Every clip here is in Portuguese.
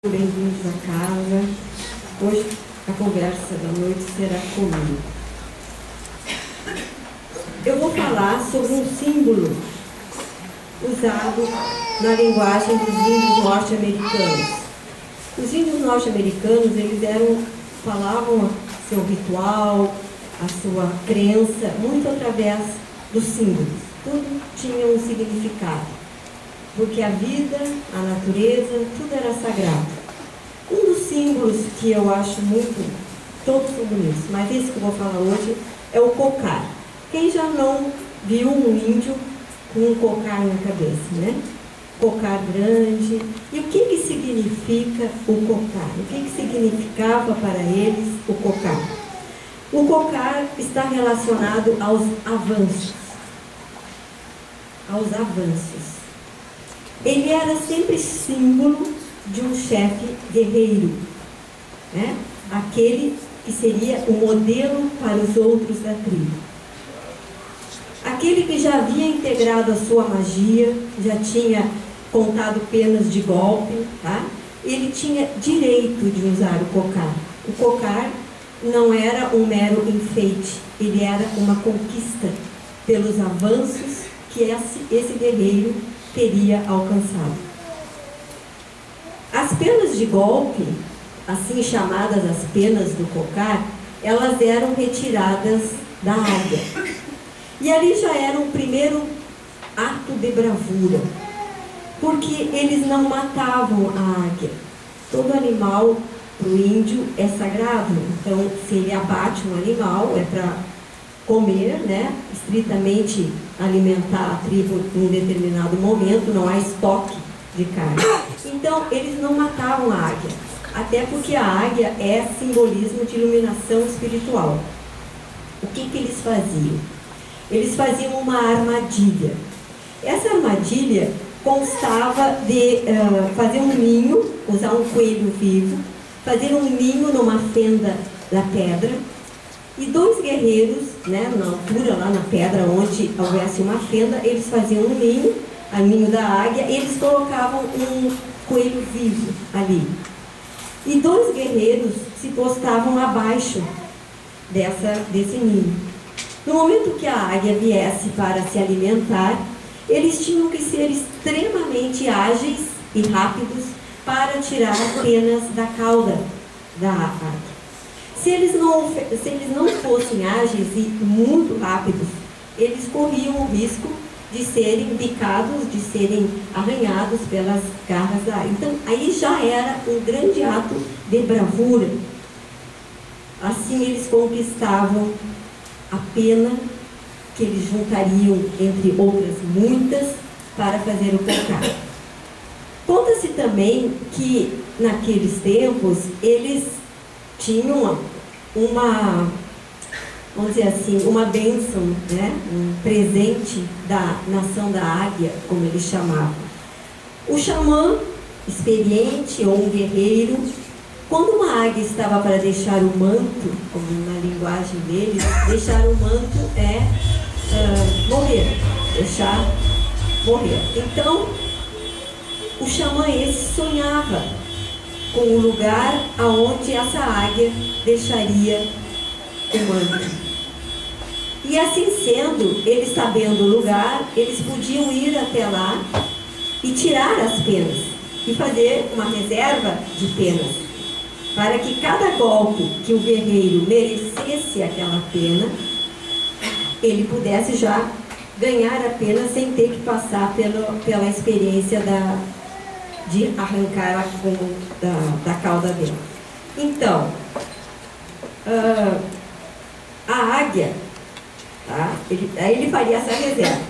Bem-vindos à casa. Hoje a conversa da noite será comigo. Eu vou falar sobre um símbolo usado na linguagem dos índios norte-americanos. Os índios norte-americanos, falavam seu ritual, a sua crença, muito através dos símbolos. Tudo tinha um significado. Porque a vida, a natureza, tudo era sagrado. Um dos símbolos que eu acho todos são bonitos, mas esse que eu vou falar hoje é o cocar. Quem já não viu um índio com um cocar na cabeça, né? Cocar grande. E o que significa o cocar? O que significava para eles o cocar? O cocar está relacionado aos avanços. Ele era sempre símbolo de um chefe guerreiro, né? Aquele que seria o modelo para os outros da tribo. Aquele que já havia integrado a sua magia, já tinha contado penas de golpe, tá? Ele tinha direito de usar o cocar. O cocar não era um mero enfeite, ele era uma conquista pelos avanços que esse guerreiro teria alcançado. As penas de golpe, assim chamadas as penas do cocar, elas eram retiradas da águia. E ali já era um primeiro ato de bravura, porque eles não matavam a águia. Todo animal para o índio é sagrado, então se ele abate um animal é para comer, né? Estritamente alimentar a tribo em um determinado momento, não há estoque de carne. Então, eles não matavam a águia, até porque a águia é simbolismo de iluminação espiritual. O que eles faziam? Eles faziam uma armadilha. Essa armadilha constava de fazer um ninho, usar um coelho vivo, fazer um ninho numa fenda da pedra, e dois guerreiros, né, na altura, lá na pedra onde houvesse uma fenda, eles faziam um ninho, o ninho da águia, e eles colocavam um coelho vivo ali. E dois guerreiros se postavam abaixo desse ninho. No momento que a águia viesse para se alimentar, eles tinham que ser extremamente ágeis e rápidos para tirar penas da cauda da águia. Se eles não fossem ágeis e muito rápidos, eles corriam o risco de serem picados, de serem arranhados pelas garras da águia. Então, aí já era um grande ato de bravura. Assim, eles conquistavam a pena que eles juntariam, entre outras muitas, para fazer o cocar. Conta-se também que, naqueles tempos, eles tinham vamos dizer assim, uma bênção, né? Um presente da nação da águia, como eles chamavam. O xamã experiente ou um guerreiro, quando uma águia estava para deixar o manto, como na linguagem deles, deixar o manto é morrer, deixar morrer. Então, o xamã esse sonhava com o lugar aonde essa águia deixaria o manto. E assim sendo, eles sabendo o lugar, eles podiam ir até lá e tirar as penas e fazer uma reserva de penas, para que cada golpe que o guerreiro merecesse aquela pena, ele pudesse já ganhar a pena sem ter que passar pela experiência de arrancar da cauda dele. Então, a águia, tá? Ele faria essa reserva.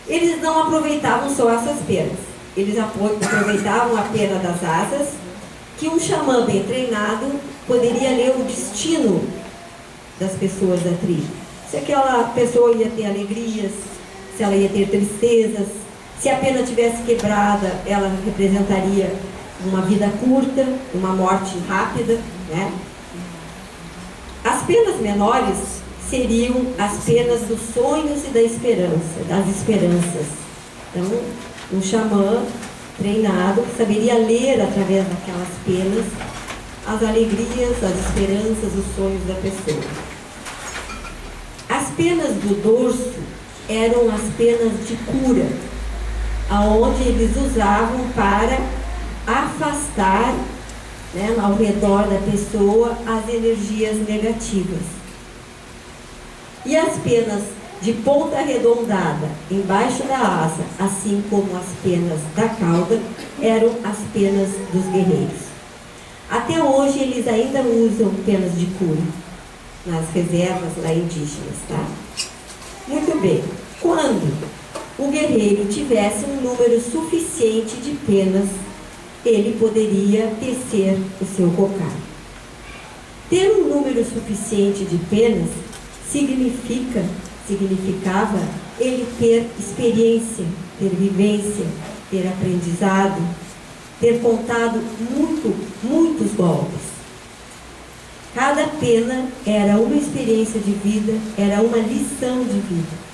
Eles não aproveitavam só essas penas. Eles aproveitavam a pena das asas, que um xamã bem treinado poderia ler o destino das pessoas da tribo. Se aquela pessoa ia ter alegrias, se ela ia ter tristezas, se a pena tivesse quebrada, ela representaria uma vida curta, uma morte rápida, né? As penas menores seriam as penas dos sonhos e das esperanças. Então, um xamã treinado, saberia ler através daquelas penas as alegrias, as esperanças, os sonhos da pessoa. As penas do dorso eram as penas de cura, aonde eles usavam para afastar, né, ao redor da pessoa as energias negativas. E as penas de ponta arredondada embaixo da asa, assim como as penas da cauda, eram as penas dos guerreiros. Até hoje eles ainda usam penas de cura nas reservas lá indígenas, tá? Muito bem. Quando o guerreiro tivesse um número suficiente de penas, ele poderia tecer o seu cocar. Ter um número suficiente de penas significava ele ter experiência, ter vivência, ter aprendizado, ter contado muitos golpes. Cada pena era uma experiência de vida, era uma lição de vida.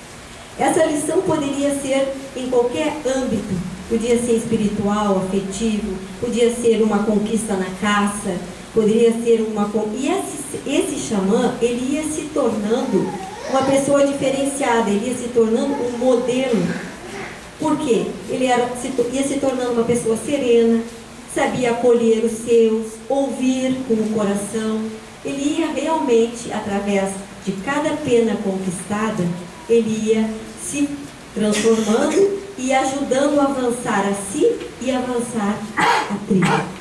Essa lição poderia ser em qualquer âmbito, podia ser espiritual, afetivo, podia ser uma conquista na caça, poderia ser uma... E esse xamã, ele ia se tornando uma pessoa diferenciada, ele ia se tornando um modelo. Por quê? Ele ia se tornando uma pessoa serena, sabia acolher os seus, ouvir com o coração. Ele ia realmente, através de cada pena conquistada, ele ia se transformando e ajudando a avançar a si e avançar a tribo.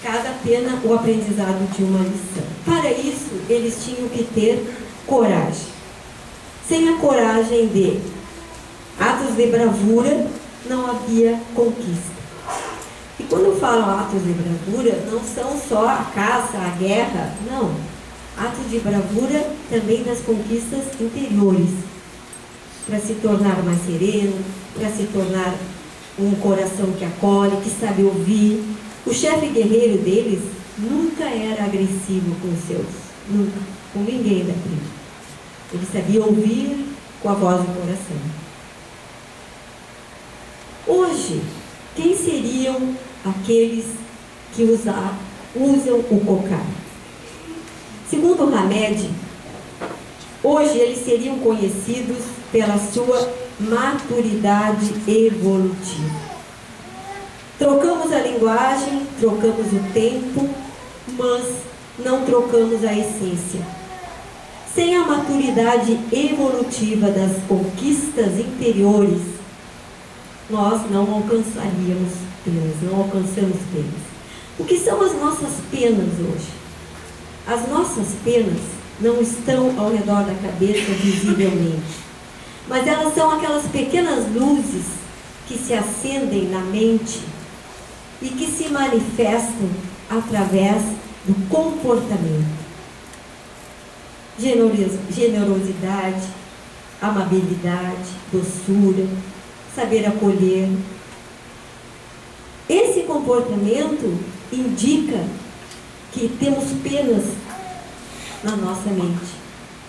Cada pena, o aprendizado de uma lição. Para isso, eles tinham que ter coragem. Sem a coragem de atos de bravura, não havia conquista. E quando eu falo atos de bravura, não são só a caça, a guerra, não. Atos de bravura também das conquistas interiores, para se tornar mais sereno, para se tornar um coração que acolhe, que sabe ouvir. O chefe guerreiro deles nunca era agressivo com os seus, nunca, com ninguém da tribo. Ele sabia ouvir com a voz do coração. Hoje, quem seriam aqueles que usam o cocar? Segundo Hamed, hoje eles seriam conhecidos pela sua maturidade evolutiva. Trocamos a linguagem, trocamos o tempo, mas não trocamos a essência. Sem a maturidade evolutiva das conquistas interiores, nós não alcançaríamos penas, não alcançamos penas. O que são as nossas penas hoje? As nossas penas não estão ao redor da cabeça visivelmente, mas elas são aquelas pequenas luzes que se acendem na mente e que se manifestam através do comportamento. Generosidade, amabilidade, doçura, saber acolher. Esse comportamento indica que temos penas na nossa mente.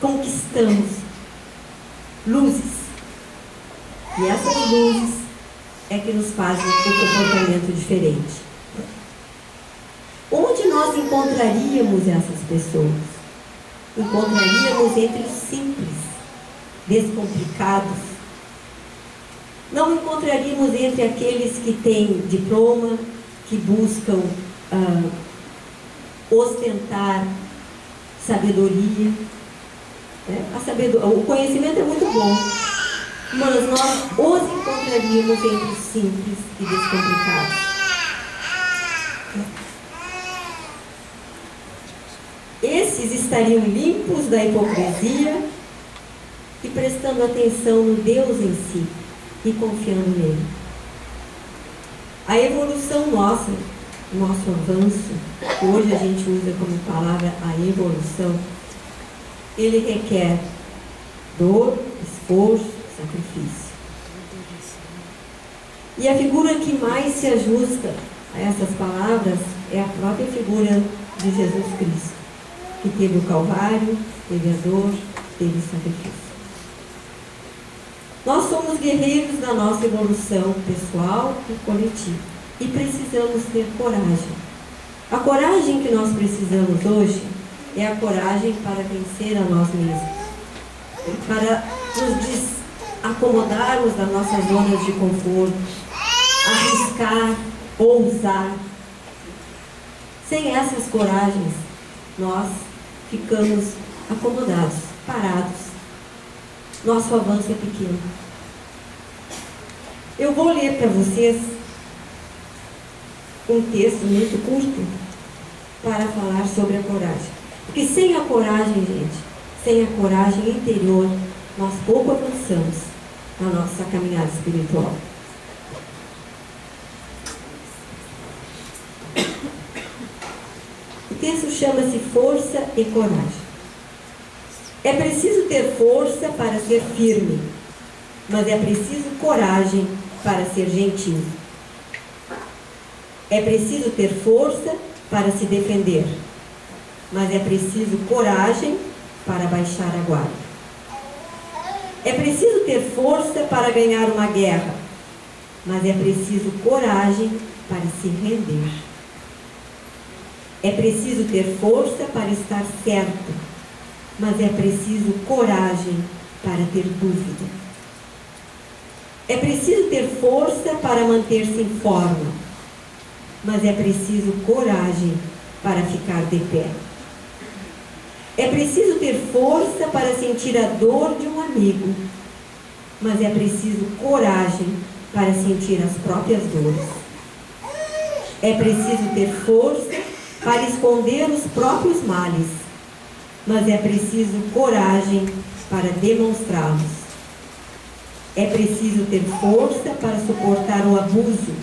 Conquistamos luzes. E essas luzes é que nos fazem um comportamento diferente. Onde nós encontraríamos essas pessoas? Encontraríamos entre os simples, descomplicados. Não encontraríamos entre aqueles que têm diploma, que buscam ostentar sabedoria. O conhecimento é muito bom, mas nós os encontraríamos entre os simples e descomplicados. Esses estariam limpos da hipocrisia e prestando atenção no Deus em si e confiando nele. A evolução nossa, o nosso avanço, que hoje a gente usa como palavra a evolução, ele requer dor, esforço, sacrifício. E a figura que mais se ajusta a essas palavras é a própria figura de Jesus Cristo, que teve o Calvário, teve a dor, teve o sacrifício. Nós somos guerreiros da nossa evolução pessoal e coletiva e precisamos ter coragem. A coragem que nós precisamos hoje é a coragem para vencer a nós mesmos, para nos desacomodarmos das nossas zonas de conforto, arriscar, ousar. Sem essas coragens, nós ficamos acomodados, parados. Nosso avanço é pequeno. Eu vou ler para vocês um texto muito curto para falar sobre a coragem. Porque sem a coragem, gente, sem a coragem interior, nós pouco avançamos na nossa caminhada espiritual. O texto chama-se Força e Coragem. É preciso ter força para ser firme, mas é preciso coragem para ser gentil. É preciso ter força para se defender, mas é preciso coragem para baixar a guarda. É preciso ter força para ganhar uma guerra, mas é preciso coragem para se render. É preciso ter força para estar certo, mas é preciso coragem para ter dúvida. É preciso ter força para manter-se em forma, mas é preciso coragem para ficar de pé. É preciso ter força para sentir a dor de um amigo, mas é preciso coragem para sentir as próprias dores. É preciso ter força para esconder os próprios males, mas é preciso coragem para demonstrá-los. É preciso ter força para suportar o abuso,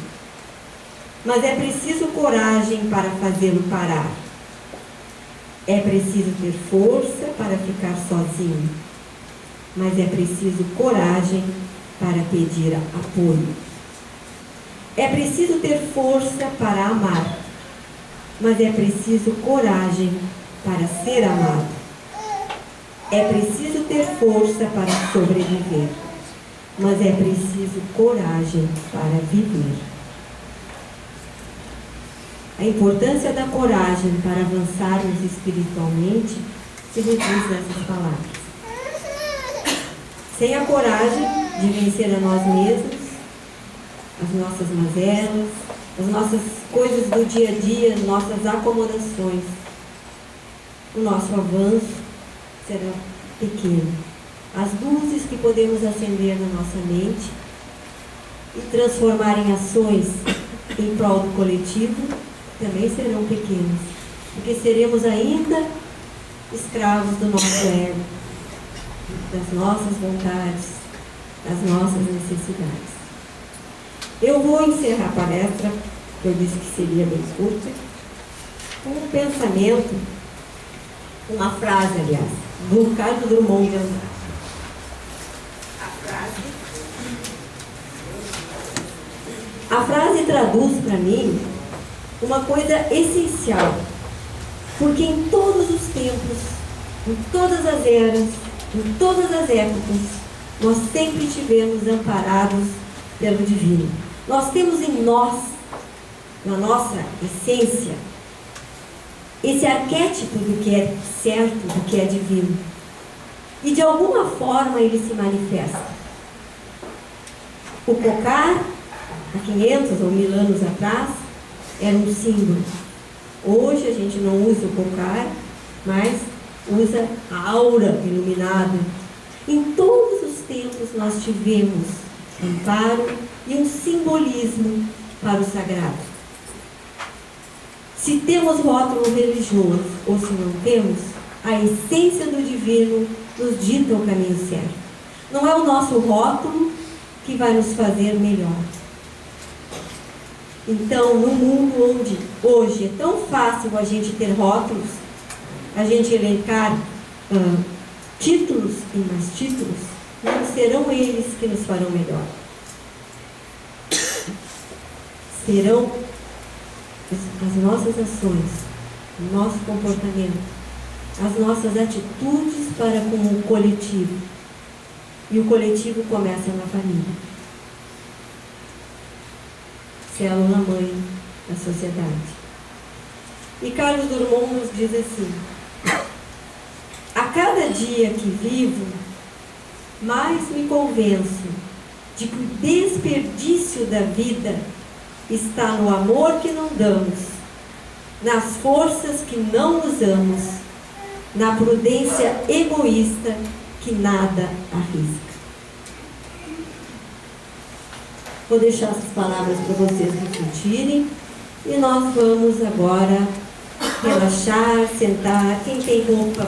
mas é preciso coragem para fazê-lo parar. É preciso ter força para ficar sozinho, mas é preciso coragem para pedir apoio. É preciso ter força para amar, mas é preciso coragem para ser amado. É preciso ter força para sobreviver, mas é preciso coragem para viver. A importância da coragem para avançarmos espiritualmente se reduz nessas palavras. Sem a coragem de vencer a nós mesmos, as nossas mazelas, as nossas coisas do dia a dia, as nossas acomodações, o nosso avanço será pequeno. As luzes que podemos acender na nossa mente e transformar em ações em prol do coletivo também serão pequenos, porque seremos ainda escravos do nosso ego, das nossas vontades, das nossas necessidades. Eu vou encerrar a palestra, que eu disse que seria bem curta, com um pensamento, uma frase, aliás, do Carlos Drummond de Andrade. A frase traduz para mim uma coisa essencial, porque em todos os tempos, em todas as eras, em todas as épocas, nós sempre estivemos amparados pelo divino. Nós temos em nós, na nossa essência, esse arquétipo do que é certo, do que é divino. E de alguma forma ele se manifesta. O cocar, há 500 ou 1000 anos atrás, era um símbolo. Hoje a gente não usa o cocar, mas usa a aura iluminada. Em todos os tempos nós tivemos amparo e um simbolismo para o sagrado. Se temos rótulo religioso ou se não temos, a essência do divino nos dita o caminho certo. Não é o nosso rótulo que vai nos fazer melhor. Então, no mundo onde hoje é tão fácil a gente ter rótulos, a gente elencar títulos e mais títulos, não serão eles que nos farão melhor. Serão as nossas ações, o nosso comportamento, as nossas atitudes para com o coletivo. E o coletivo começa na família. Célula mãe da sociedade. E Carlos Drummond nos diz assim: a cada dia que vivo, mais me convenço de que o desperdício da vida está no amor que não damos, nas forças que não usamos, na prudência egoísta que nada arrisca. Vou deixar essas palavras para vocês refletirem e nós vamos agora relaxar, sentar. Quem tem roupa